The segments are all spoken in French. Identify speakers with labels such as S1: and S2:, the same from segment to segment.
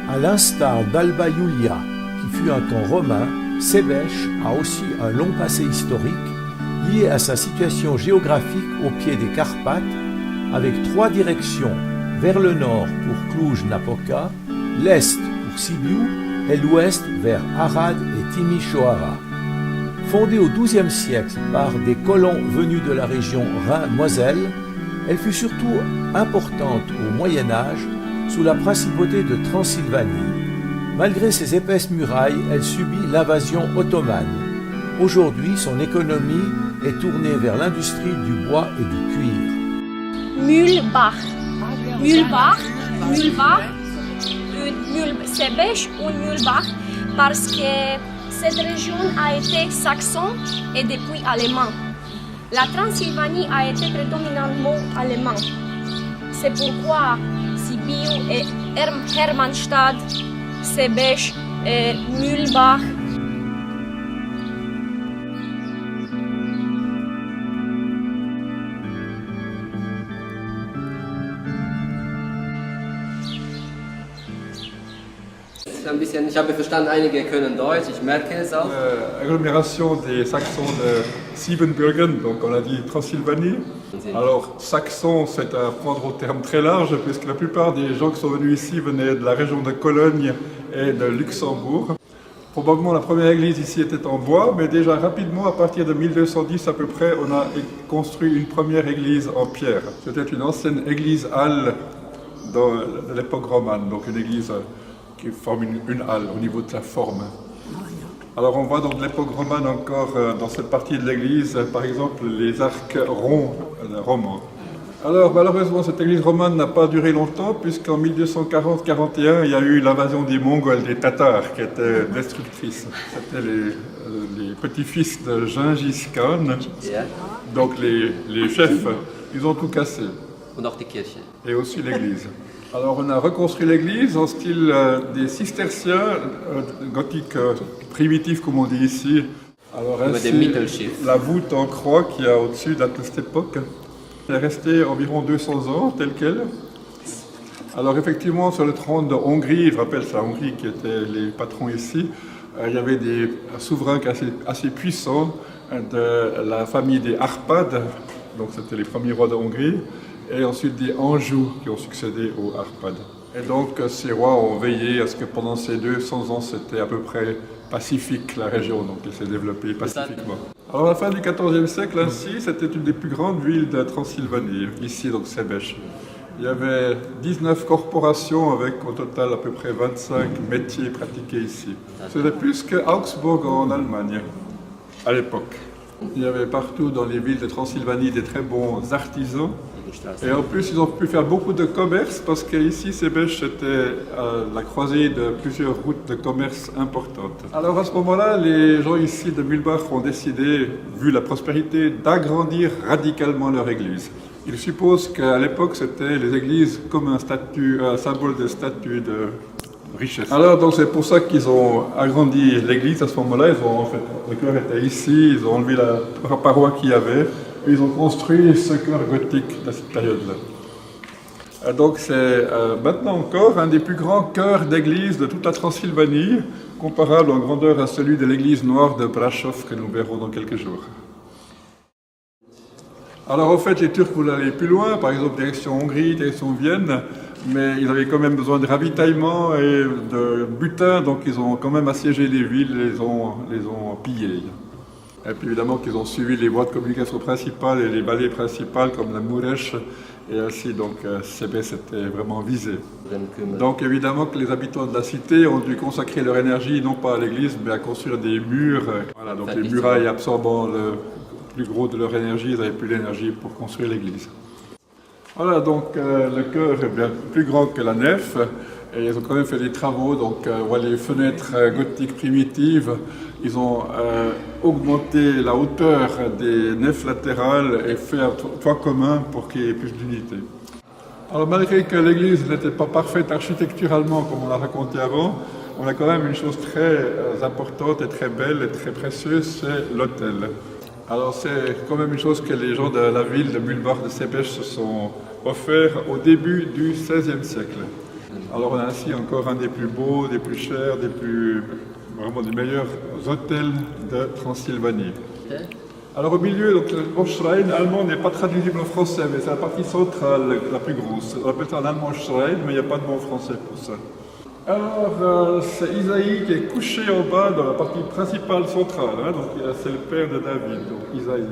S1: À l'instar d'Alba Iulia, qui fut un temps romain, Sebeș a aussi un long passé historique lié à sa situation géographique au pied des Carpates, avec 3 directions vers le nord pour Cluj-Napoca, l'est pour Sibiu et l'ouest vers Arad et Timișoara. Fondée au XIIe siècle par des colons venus de la région Rhin-Moselle, elle fut surtout importante au Moyen Âge sous la principauté de Transylvanie. Malgré ses épaisses murailles, elle subit l'invasion ottomane. Aujourd'hui, son économie est tournée vers l'industrie du bois et du cuir.
S2: Mühlbach. Sebeș ou Mühlbach parce que cette région a été saxon et depuis allemand. La Transylvanie a été prédominantement allemand. C'est pourquoi Sibiu et Hermannstadt, Sebeș et Mühlbach.
S3: Ich habe verstanden, einige können Deutsch, ich merke es auch.
S4: Agglomération des Saxons de Siebenbürgen, donc on a dit Transylvanie. Alors saxon, c'est à prendre au terme très large, puisque la plupart des gens qui sont venus ici venaient de la région de Cologne et de Luxembourg. Probablement la première église ici était en bois, mais déjà rapidement, à partir de 1210 à peu près, on a construit une première église en pierre. C'était une ancienne église-halle de l'époque romane, donc une église qui forme une halle au niveau de la forme. Alors on voit donc de l'époque romane encore dans cette partie de l'église, par exemple les arcs ronds romans. Alors malheureusement cette église romane n'a pas duré longtemps, puisqu'en 1240-41 il y a eu l'invasion des Mongols, des Tatars, qui étaient destructrices. C'était les petits-fils de Gengis Khan, donc les chefs, ils ont tout cassé. Et aussi l'église. Alors on a reconstruit l'église en style des cisterciens, gothique primitif comme on dit ici. Alors ainsi, la voûte en croix qu'il y a au-dessus date de cette époque. Elle est restée environ 200 ans telle qu'elle. Alors effectivement sur le trône de Hongrie, je rappelle c'est la Hongrie qui était les patrons ici, il y avait des souverains assez puissants de la famille des Arpades, donc c'était les premiers rois de Hongrie, et ensuite des Anjou qui ont succédé aux Arpades. Et donc ces rois ont veillé à ce que pendant ces 200 ans c'était à peu près pacifique la région, donc elle s'est développée pacifiquement. Alors à la fin du XIVe siècle ainsi, c'était une des plus grandes villes de Transylvanie, ici donc Sebeș. Il y avait 19 corporations avec au total à peu près 25 métiers pratiqués ici. C'était plus que Augsbourg en Allemagne à l'époque. Il y avait partout dans les villes de Transylvanie des très bons artisans. Et en plus, ils ont pu faire beaucoup de commerce parce qu'ici, Sebeș, c'était la croisée de plusieurs routes de commerce importantes. Alors à ce moment-là, les gens ici de Mühlbach ont décidé, vu la prospérité, d'agrandir radicalement leur église. Ils supposent qu'à l'époque, c'était les églises comme un symbole de statut de richesse. Alors donc c'est pour ça qu'ils ont agrandi l'église à ce moment-là. Ils ont en fait, le chœur était ici, ils ont enlevé la paroi qu'il y avait. Ils ont construit ce chœur gothique de cette période-là. Donc c'est maintenant encore un des plus grands chœurs d'église de toute la Transylvanie, comparable en grandeur à celui de l'église noire de Brașov que nous verrons dans quelques jours. Alors en fait les Turcs voulaient aller plus loin, par exemple direction Hongrie, direction Vienne, mais ils avaient quand même besoin de ravitaillement et de butin, donc ils ont quand même assiégé les villes, les ont pillées. Et puis évidemment qu'ils ont suivi les voies de communication principales et les vallées principales comme la Mureș, et ainsi donc Sebeș était vraiment visé. Donc évidemment que les habitants de la cité ont dû consacrer leur énergie non pas à l'église mais à construire des murs. Voilà, donc les murailles absorbant le plus gros de leur énergie, ils n'avaient plus l'énergie pour construire l'église. Voilà, donc le chœur est bien plus grand que la nef. Et ils ont quand même fait des travaux, donc on voit les fenêtres gothiques primitives. Ils ont augmenté la hauteur des nefs latérales et fait un toit commun pour qu'il y ait plus d'unité. Alors malgré que l'église n'était pas parfaite architecturalement comme on l'a raconté avant, on a quand même une chose très importante et très belle et très précieuse, c'est l'autel. Alors c'est quand même une chose que les gens de la ville de Mühlbach de Sebeș se sont offerts au début du XVIe siècle. Alors on a ainsi encore un des plus beaux, des plus chers, vraiment des meilleurs hôtels de Transylvanie.
S3: Okay.
S4: Alors au milieu, donc, le mot Schrein allemand n'est pas traduisible en français, mais c'est la partie centrale la plus grosse. On appelle ça en allemand Schrein, mais il n'y a pas de mot français pour ça. Alors c'est Isaïe qui est couché en bas dans la partie principale centrale, hein, donc c'est le père de David, donc Isaïe.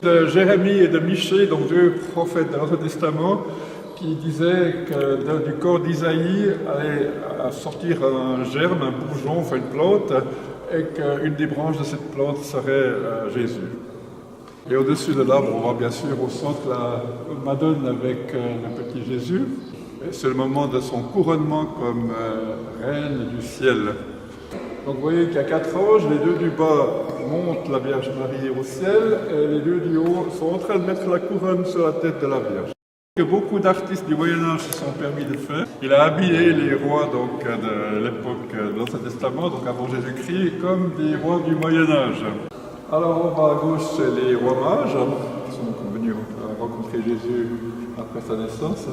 S4: De Jérémie et de Michée, donc deux prophètes de l'Ancien Testament, qui disaient que du corps d'Isaïe allait sortir un germe, un bourgeon, enfin une plante, et qu'une des branches de cette plante serait Jésus. Et au-dessus de l'arbre, on voit bien sûr au centre la Madone avec le petit Jésus. C'est le moment de son couronnement comme reine du ciel. Donc vous voyez qu'il y a 4 anges, les deux du bas montent la Vierge Marie au ciel, et les deux du haut sont en train de mettre la couronne sur la tête de la Vierge. Que beaucoup d'artistes du Moyen-Âge se sont permis de faire. Il a habillé les rois donc, de l'époque de l'Ancien Testament, donc avant Jésus-Christ, comme des rois du Moyen-Âge. Alors en bas à gauche, c'est les rois mages, qui sont venus rencontrer Jésus après sa naissance.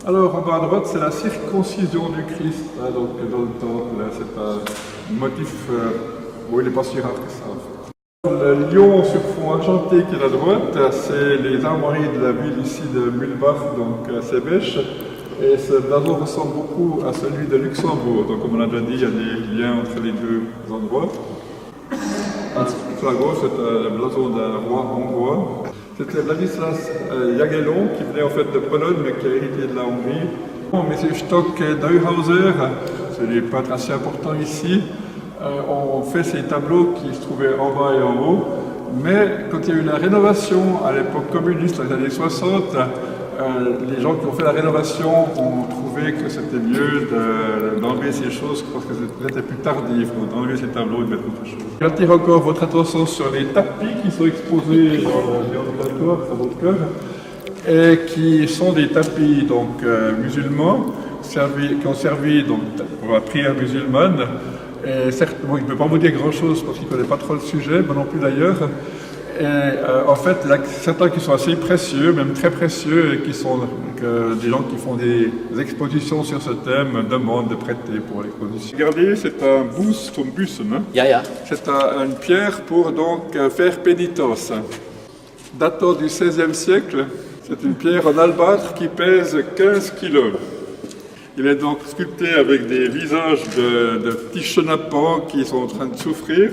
S4: Alors en bas à droite, c'est la circoncision du Christ, hein, donc dans le temple, c'est un motif où il n'est pas si rare que ça. Le lion sur fond argenté qui est à droite, c'est les armoiries de la ville ici de Mühlbach, donc Sebech. Et ce blason ressemble beaucoup à celui de Luxembourg. Donc comme on a déjà dit, il y a des liens entre les deux endroits. Sur la gauche, c'est le blason d'un roi hongrois. C'était Władysław Jagiellon qui venait en fait de Pologne mais qui a hérité de la Hongrie. Monsieur Stock et Neuhauser, c'est des peintres assez importants ici. On fait ces tableaux qui se trouvaient en bas et en haut, mais quand il y a eu la rénovation à l'époque communiste, dans les années 60, les gens qui ont fait la rénovation ont trouvé que c'était mieux d'enlever ces choses parce que c'était plus tardif, donc d'enlever ces tableaux et de mettre autre chose. J'attire encore votre attention sur les tapis qui sont exposés dans l'ambulatoire, à votre cœur, et qui sont des tapis donc, musulmans qui ont servi donc, pour la prière musulmane. Et certes, bon, il ne peut pas vous dire grand-chose parce qu'il ne connaît pas trop le sujet, mais non plus d'ailleurs. Et en fait, il y a certains qui sont assez précieux, même très précieux, et qui sont des gens qui font des expositions sur ce thème demandent de prêter pour l'exposition. Regardez, c'est un bussen, hein?
S3: Ja.
S4: C'est une pierre pour donc faire pénitence. Datant du XVIe siècle, c'est une pierre en albâtre qui pèse 15 kilos. Il est donc sculpté avec des visages de petits chenapans qui sont en train de souffrir.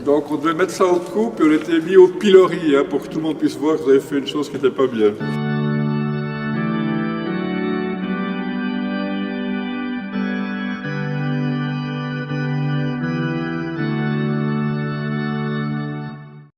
S4: Donc on devait mettre ça au cou, puis on était mis au pilori, hein, pour que tout le monde puisse voir que vous avez fait une chose qui n'était pas bien.